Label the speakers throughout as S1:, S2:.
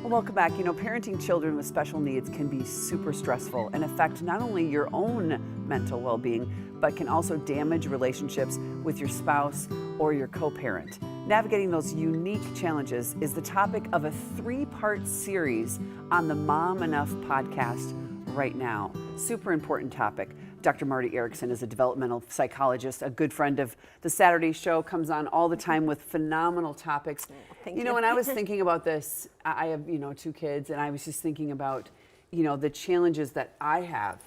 S1: Welcome back. Parenting children with special needs can be super stressful and affect not only your own mental well-being, but can also damage relationships with your spouse or your co-parent. Navigating those unique challenges is the topic of a 3-part series on the Mom Enough podcast right now. Super important topic. Dr. Marty Erickson is a developmental psychologist, a good friend of the Saturday show, comes on all the time with phenomenal topics.
S2: Thank you.
S1: When I was thinking about this, I have, 2 kids, and I was just thinking about, the challenges that I have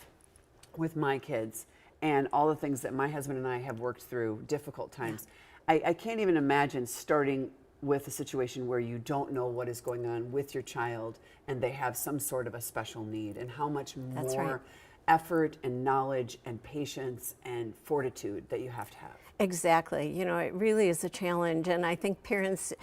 S1: with my kids and all the things that my husband and I have worked through, difficult times. I can't even imagine starting with a situation where you don't know what is going on with your child and they have some sort of a special need, and how much more effort and knowledge and patience and fortitude that you have to have.
S2: Exactly. It really is a challenge, and I think parents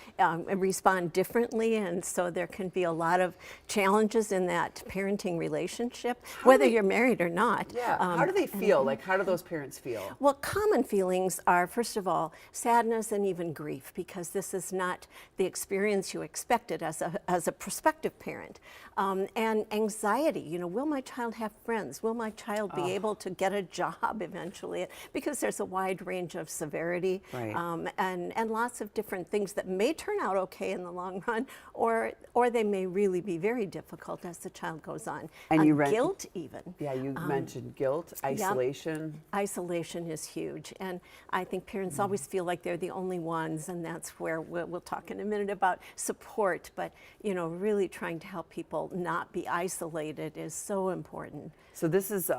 S2: respond differently, and so there can be a lot of challenges in that parenting relationship, whether you're married or not.
S1: Yeah. How do they feel? How do those parents feel?
S2: Well, common feelings are, first of all, sadness and even grief, because this is not the experience you expected as a prospective parent. And anxiety, will my child have friends? Will my child be able to get a job eventually? Because there's a wide range of severity, and lots of different things that may turn out okay in the long run, or they may really be very difficult as the child goes on.
S1: And
S2: guilt even.
S1: Yeah, you mentioned guilt, isolation.
S2: Yep. Isolation is huge, and I think parents always feel like they're the only ones, and that's where we'll talk in a minute about support, but really trying to help people not be isolated is so important.
S1: So this is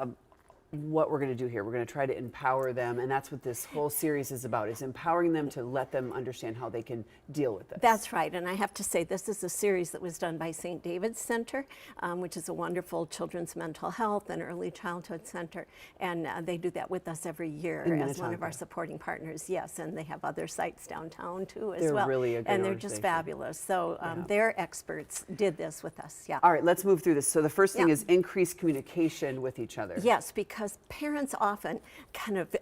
S1: what we're going to do here. We're going to try to empower them, and that's what this whole series is about, is empowering them to let them understand how they can deal with this.
S2: That's right, and I have to say this is a series that was done by St. David's Center, which is a wonderful children's mental health and early childhood center, and they do that with us every year as one of our supporting partners. Yes, and they have other sites downtown too as well.
S1: They're really a good
S2: and they're just fabulous. So their experts did this with us. Yeah.
S1: All right, let's move through this. So the first thing is increase communication with each other.
S2: Yes, because parents often kind of,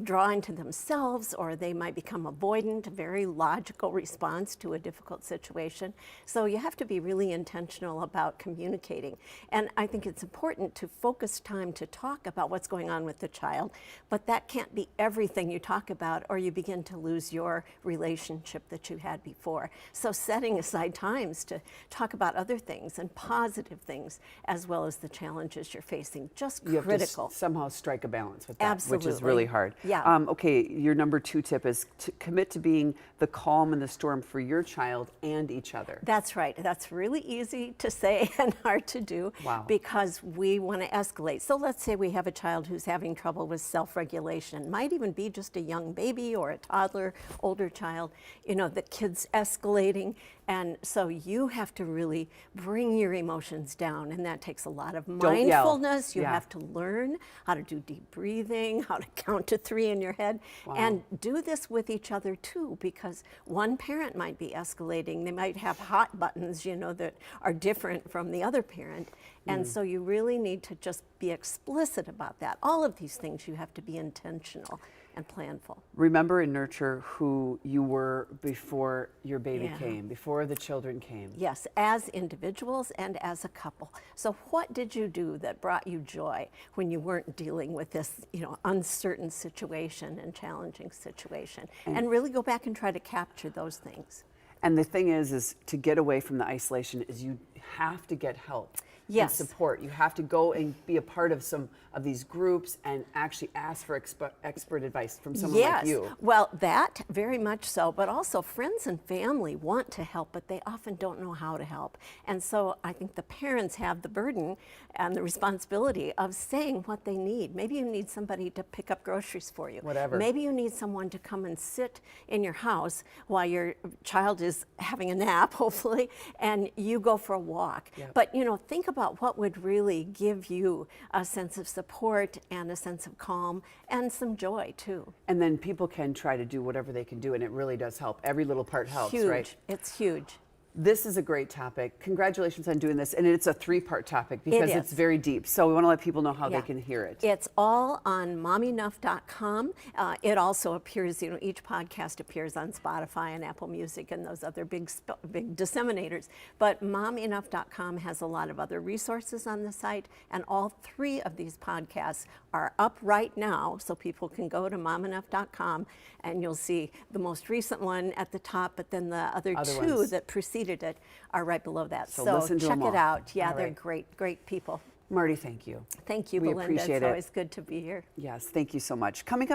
S2: draw into themselves, or they might become avoidant, a very logical response to a difficult situation. So you have to be really intentional about communicating. And I think it's important to focus time to talk about what's going on with the child, but that can't be everything you talk about, or you begin to lose your relationship that you had before. So setting aside times to talk about other things and positive things, as well as the challenges you're facing, just
S1: you
S2: critical.
S1: Have to somehow strike a balance with that,
S2: Absolutely.
S1: which is really hard.
S2: Yeah.
S1: Okay, your number 2 tip is to commit to being the calm in the storm for your child and each other.
S2: That's right. That's really easy to say and hard to do.
S1: Wow.
S2: Because we want to escalate. So let's say we have a child who's having trouble with self-regulation. Might even be just a young baby or a toddler, older child. The kid's escalating, and so you have to really bring your emotions down, and that takes a lot of mindfulness. You have to learn how to do deep breathing, how to count to 3 in your head, and do this with each other too, because one parent might be escalating. They might have hot buttons, that are different from the other parent, and so you really need to just be explicit about that. All of these things you have to be intentional and planful.
S1: Remember and nurture who you were before your baby came, before the children came.
S2: Yes, as individuals and as a couple. So what did you do that brought you joy when you weren't dealing with this, uncertain situation and challenging situation? And really go back and try to capture those things.
S1: And the thing is to get away from the isolation is you have to get help.
S2: Yes.
S1: And support. You have to go and be a part of some of these groups and actually ask for expert advice from someone like you.
S2: Well, that very much so, but also friends and family want to help, but they often don't know how to help. And so I think the parents have the burden and the responsibility of saying what they need. Maybe you need somebody to pick up groceries for you.
S1: Whatever.
S2: Maybe you need someone to come and sit in your house while your child is having a nap, hopefully, and you go for a walk.
S1: Yep.
S2: But think about what would really give you a sense of support and a sense of calm and some joy too.
S1: And then people can try to do whatever they can do, and it really does help. Every little part helps,
S2: Huge.
S1: right?
S2: It's huge.
S1: This is a great topic. Congratulations on doing this. And it's a 3-part topic because
S2: It
S1: it's
S2: is.
S1: very deep. So we want to let people know how
S2: Yeah.
S1: they can hear it.
S2: It's all on mommynuff.com. It also appears, each podcast appears on Spotify and Apple Music and those other big disseminators. But mommynuff.com has a lot of other resources on the site, and all 3 of these podcasts are up right now, so people can go to mommynuff.com and you'll see the most recent one at the top, but then the other 2
S1: ones.
S2: that preceded it are right below that.
S1: So
S2: So
S1: listen to
S2: check
S1: them
S2: it
S1: all.
S2: out. Yeah,
S1: All
S2: they're
S1: right.
S2: great people.
S1: Marty, thank you.
S2: Thank you,
S1: We
S2: Belinda.
S1: appreciate
S2: It's
S1: it.
S2: always good to be here.
S1: Yes, thank you so much. Coming up.